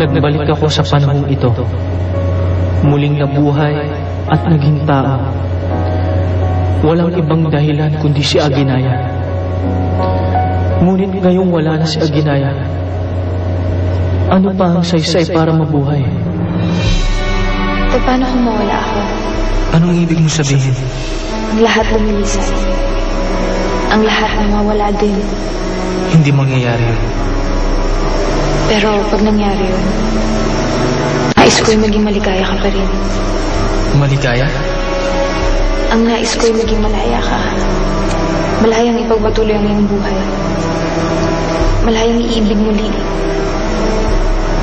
Nagbalik ako sa panahong ito. Muling nabuhay at naging tao. Walang ibang dahilan kundi si Aginaya. Ngunit ngayong wala na si Aginaya, ano pa ang saysay para mabuhay? E paano kung mawala ako? Anong ibig mo sabihin? Ang lahat lumilisan. Ang lahat mawawala din. Hindi mangyayari yun. Pero pag nangyari yun, nais ko'y maging maligaya ka pa rin. Maligaya? Ang nais ko'y maging malaya ka. Malayang ipagpatuloy ang iyong buhay. Malayang iibig muli.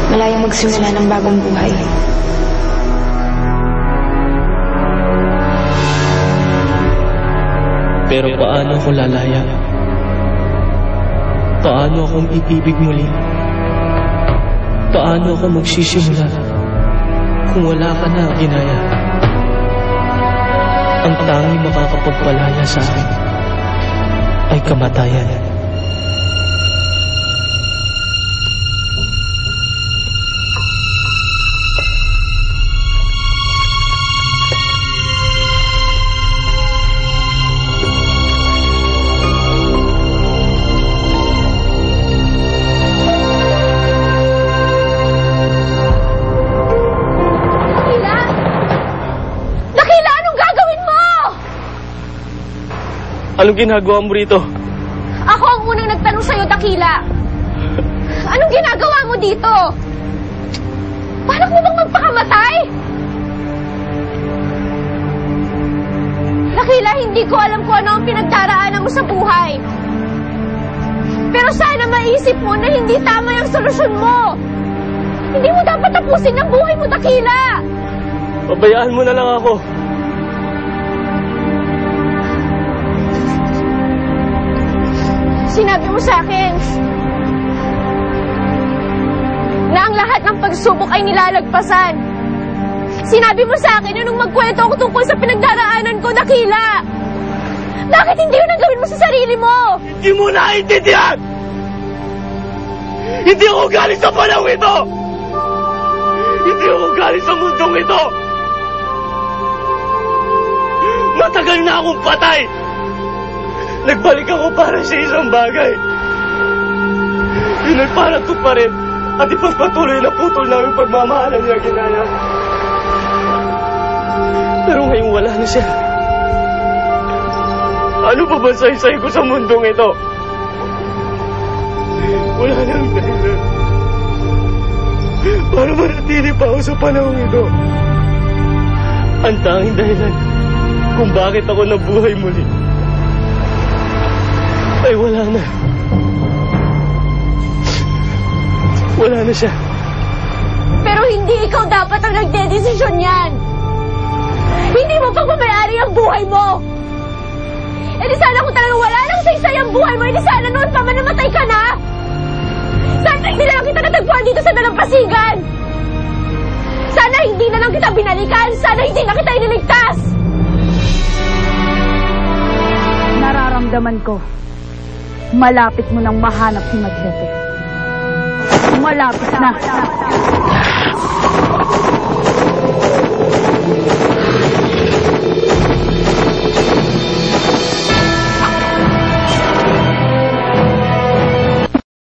Malayang magsimula ng bagong buhay. Pero paano ako lalaya? Paano akong iibig muli? Paano ako magsisimula kung wala ka na, Aginaya? Ang tanging makakapagpalaya sa akin ay kamatayan. Anong ginagawa mo rito? Ako ang unang nagtanong sa'yo, Dakila. Anong ginagawa mo dito? Paano mo bang magpakamatay? Dakila, hindi ko alam kung ano ang pinagdaraanan mo sa buhay. Pero sana maisip mo na hindi tama yung solusyon mo. Hindi mo dapat tapusin ang buhay mo, Dakila. Pabayaan mo na lang ako. Sinabi mo sa akin na ang lahat ng pagsubok ay nilalagpasan. Sinabi mo sa akin na nung magkwento ako tungkol sa pinagdaraanan ko, Dakila. Bakit hindi yun ang gawin mo sa sarili mo? Hindi mo naiintindihan! Hindi ako galing sa panahon ito! Hindi ako galing sa mundong ito! Matagal na akong patay! Nagbalik ako para sa isang bagay. Yun ay para tuparin at ipagpatuloy na putol namin pagmamahalan niya, Aginaya. Pero ngayon wala na siya. Ano pa ba saysay ko sa mundong ito? Wala na ang dahilan para manatili pa ako sa panahon ito. Ang tanging dahilan kung bakit ako nabuhay muli ay wala na. Wala na siya. Pero hindi ikaw dapat ang nagdedesisyon yan. Hindi mo pagmamayari ang buhay mo. E di sana kung talagang wala nang saysay ang buhay mo, e di sana noon pa man namatay ka na. Sana hindi na lang kita natagpuan dito sa dalampasigan. Sana hindi na lang kita binalikan. Sana hindi na kita iniligtas. Nararamdaman ko. Malapit mo nang mahanap si Maghete. Malapit na.